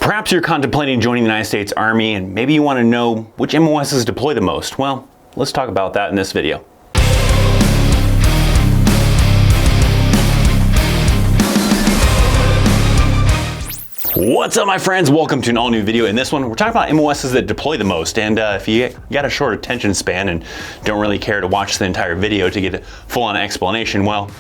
Perhaps you're contemplating joining the United States Army and maybe you want to know which MOSs deploy the most. Well, let's talk about that in this video. What's up, my friends? Welcome to an all new video. In this one, we're talking about MOSs that deploy the most. And if you got a short attention span and don't really care to watch the entire video to get a full-on explanation, well,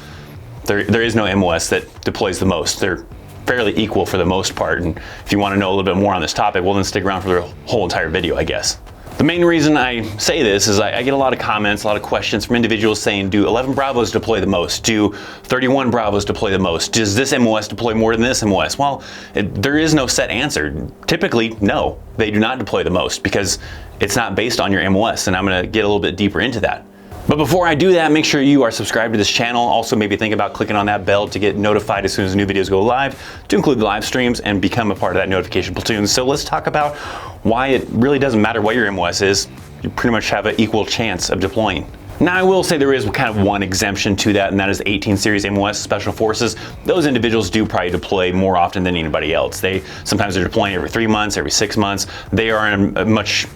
there is no MOS that deploys the most. They're fairly equal for the most part. And if you want to know a little bit more on this topic, well, then stick around for the whole entire video, I guess. The main reason I say this is I get a lot of comments, a lot of questions from individuals saying, do 11 Bravos deploy the most? Do 31 Bravos deploy the most? Does this MOS deploy more than this MOS? Well, there is no set answer. Typically, no, they do not deploy the most because it's not based on your MOS, and I'm gonna get a little bit deeper into that. But before I do that, make sure you are subscribed to this channel. Also, maybe think about clicking on that bell to get notified as soon as new videos go live, to include the live streams and become a part of that notification platoon. So let's talk about why it really doesn't matter what your MOS is. You pretty much have an equal chance of deploying. Now, I will say there is kind of one exemption to that, and that is 18 series MOS Special Forces. Those individuals do probably deploy more often than anybody else. Sometimes they're deploying every 3 months, every 6 months. They are in a much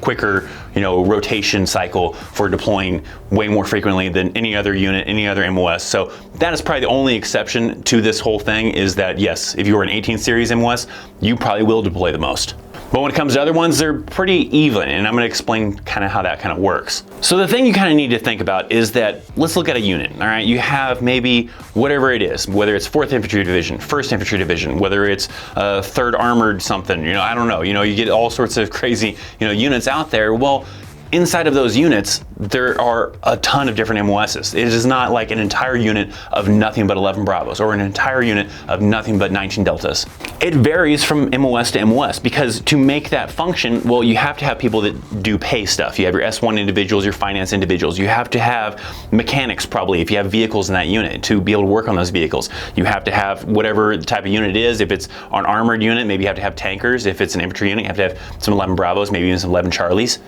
quicker rotation cycle for deploying way more frequently than any other unit, any other MOS. So that is probably the only exception to this whole thing, is that yes, if you are an 18 series MOS, you probably will deploy the most. But when it comes to other ones, they're pretty even, and I'm going to explain kind of how that kind of works. So the thing you kind of need to think about is that, let's look at a unit, all right? You have maybe whatever it is, whether it's 4th Infantry Division, 1st Infantry Division, whether it's 3rd Armored something, I don't know, you get all sorts of crazy, units out there. Well, inside of those units, there are a ton of different MOSs. It is not like an entire unit of nothing but 11 Bravos or an entire unit of nothing but 19 Deltas. It varies from MOS to MOS because to make that function, well, you have to have people that do pay stuff. You have your S1 individuals, your finance individuals. You have to have mechanics, probably, if you have vehicles in that unit, to be able to work on those vehicles. You have to have whatever the type of unit it is. If it's an armored unit, maybe you have to have tankers. If it's an infantry unit, you have to have some 11 Bravos, maybe even some 11 Charlies.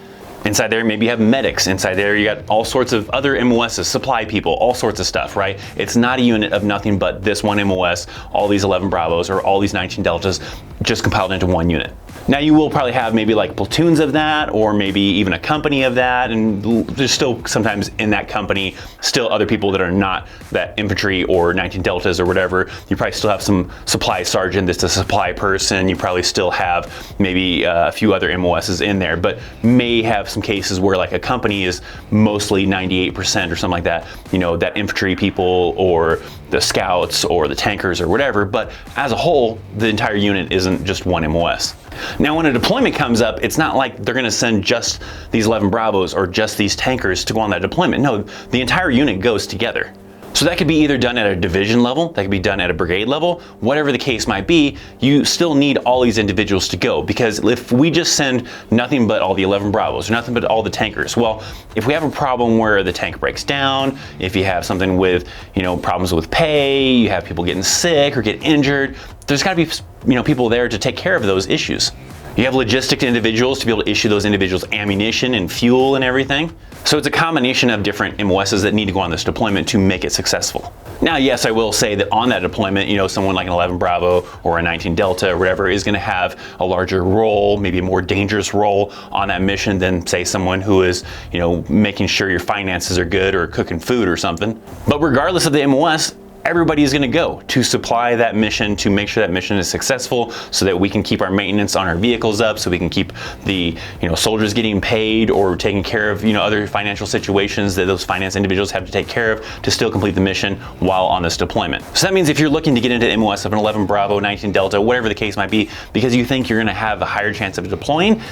Inside there, maybe you have medics. Inside there, you got all sorts of other MOSs, supply people, all sorts of stuff, right? It's not a unit of nothing but this one MOS, all these 11 Bravos, or all these 19 Deltas, just compiled into one unit. Now, you will probably have maybe like platoons of that, or maybe even a company of that, and there's still sometimes in that company still other people that are not that infantry or 19 Deltas or whatever. You probably still have some supply sergeant that's a supply person. You probably still have maybe a few other MOSs in there, but may have some cases where like a company is mostly 98% or something like that, that infantry people or the scouts or the tankers or whatever. But as a whole, the entire unit isn't just one MOS. Now, when a deployment comes up, it's not like they're going to send just these 11 Bravos or just these tankers to go on that deployment. No, the entire unit goes together. So that could be either done at a division level, that could be done at a brigade level, whatever the case might be. You still need all these individuals to go, because if we just send nothing but all the 11 Bravos or nothing but all the tankers, well, if we have a problem where the tank breaks down, if you have something with, problems with pay, you have people getting sick or get injured, there's got to be, people there to take care of those issues. You have logistic individuals to be able to issue those individuals ammunition and fuel and everything. So it's a combination of different MOSs that need to go on this deployment to make it successful. Now, yes, I will say that on that deployment, someone like an 11 Bravo or a 19 Delta or whatever is going to have a larger role, maybe a more dangerous role on that mission than, say, someone who is, making sure your finances are good or cooking food or something. But regardless of the MOS, everybody is going to go to supply that mission, to make sure that mission is successful, so that we can keep our maintenance on our vehicles up, so we can keep the soldiers getting paid or taking care of other financial situations that those finance individuals have to take care of to still complete the mission while on this deployment. So that means if you're looking to get into MOS of an 11 Bravo, 19 Delta, whatever the case might be, because you think you're going to have a higher chance of deploying,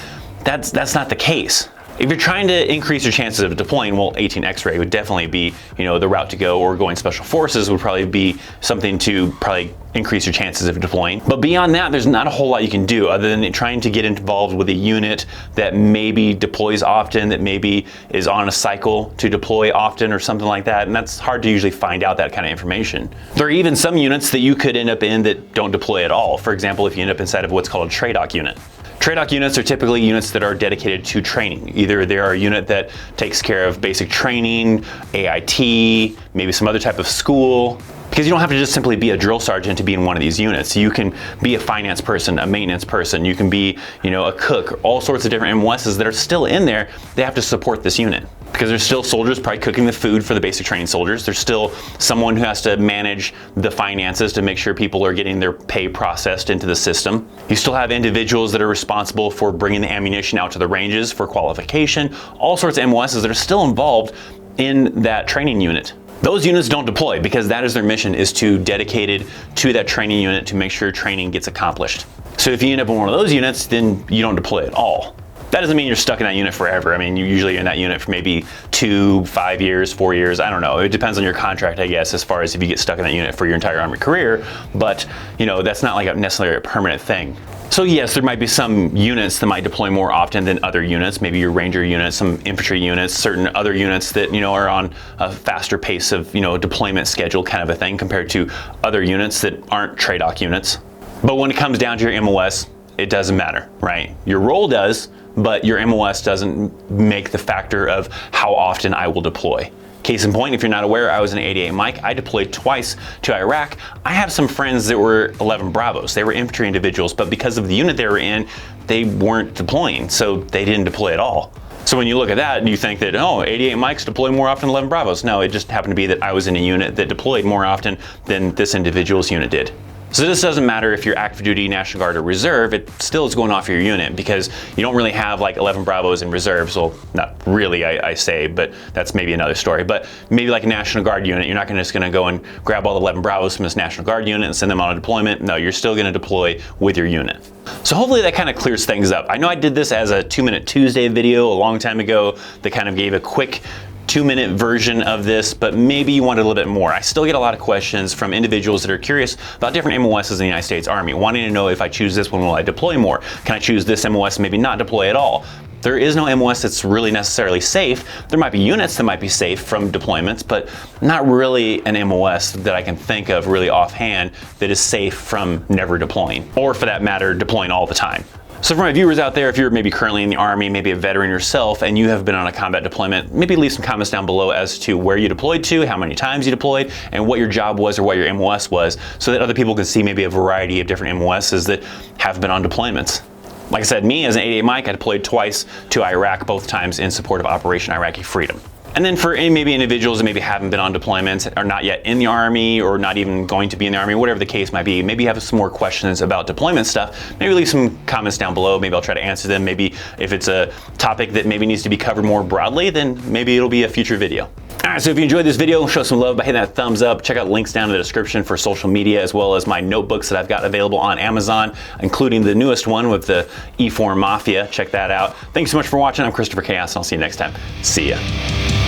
that's not the case. If you're trying to increase your chances of deploying, well, 18 X-ray would definitely be, the route to go, or going Special Forces would probably be something to probably increase your chances of deploying. But beyond that, there's not a whole lot you can do other than trying to get involved with a unit that maybe deploys often, that maybe is on a cycle to deploy often or something like that. And that's hard to usually find out that kind of information. There are even some units that you could end up in that don't deploy at all. For example, if you end up inside of what's called a TRADOC unit. TRADOC units are typically units that are dedicated to training. Either they are a unit that takes care of basic training, AIT, maybe some other type of school. Because you don't have to just simply be a drill sergeant to be in one of these units. You can be a finance person, a maintenance person, you can be, a cook, all sorts of different MOSs that are still in there. They have to support this unit. Because there's still soldiers probably cooking the food for the basic training soldiers. There's still someone who has to manage the finances to make sure people are getting their pay processed into the system. You still have individuals that are responsible for bringing the ammunition out to the ranges for qualification. All sorts of MOSs that are still involved in that training unit. Those units don't deploy because that is their mission, is to dedicated to that training unit to make sure training gets accomplished. So if you end up in one of those units, then you don't deploy at all. That doesn't mean you're stuck in that unit forever. I mean, you're usually in that unit for maybe 2, 5 years, 4 years. I don't know. It depends on your contract, I guess, as far as if you get stuck in that unit for your entire Army career. But, that's not like necessarily a permanent thing. So yes, there might be some units that might deploy more often than other units, maybe your Ranger units, some infantry units, certain other units that, are on a faster pace of, deployment schedule kind of a thing compared to other units that aren't TRADOC units. But when it comes down to your MOS, it doesn't matter, right? Your role does, but your MOS doesn't make the factor of how often I will deploy. Case in point, if you're not aware, I was an 88 Mike. I deployed twice to Iraq. I have some friends that were 11 Bravos. They were infantry individuals, but because of the unit they were in, they weren't deploying, so they didn't deploy at all. So when you look at that, you think that, 88 Mikes deploy more often than 11 Bravos. No, it just happened to be that I was in a unit that deployed more often than this individual's unit did. So this doesn't matter if you're active duty, National Guard, or Reserve, it still is going off your unit because you don't really have like 11 Bravos in reserves. Well, not really, I say, but that's maybe another story. But maybe like a National Guard unit, you're not just gonna go and grab all the 11 Bravos from this National Guard unit and send them on a deployment. No, you're still gonna deploy with your unit. So hopefully that kind of clears things up. I know I did this as a 2-minute Tuesday video a long time ago that kind of gave a quick 2-minute version of this, but maybe you wanted a little bit more. I still get a lot of questions from individuals that are curious about different MOSs in the United States Army, wanting to know if I choose this one, will I deploy more? Can I choose this MOS, maybe not deploy at all? There is no MOS that's really necessarily safe. There might be units that might be safe from deployments, but not really an MOS that I can think of really offhand that is safe from never deploying, or for that matter, deploying all the time. So for my viewers out there, if you're maybe currently in the Army, maybe a veteran yourself, and you have been on a combat deployment, maybe leave some comments down below as to where you deployed to, how many times you deployed, and what your job was or what your MOS was, so that other people can see maybe a variety of different MOSs that have been on deployments. Like I said, me as an 88 Mike, I deployed twice to Iraq, both times in support of Operation Iraqi Freedom. And then for maybe individuals that maybe haven't been on deployments, are not yet in the Army, or not even going to be in the Army, whatever the case might be, maybe you have some more questions about deployment stuff, maybe leave some comments down below. Maybe I'll try to answer them. Maybe if it's a topic that maybe needs to be covered more broadly, then maybe it'll be a future video. All right, so if you enjoyed this video, show some love by hitting that thumbs up. Check out links down in the description for social media, as well as my notebooks that I've got available on Amazon, including the newest one with the E4 Mafia. Check that out. Thanks so much for watching. I'm ThatChrisChaos, and I'll see you next time. See ya.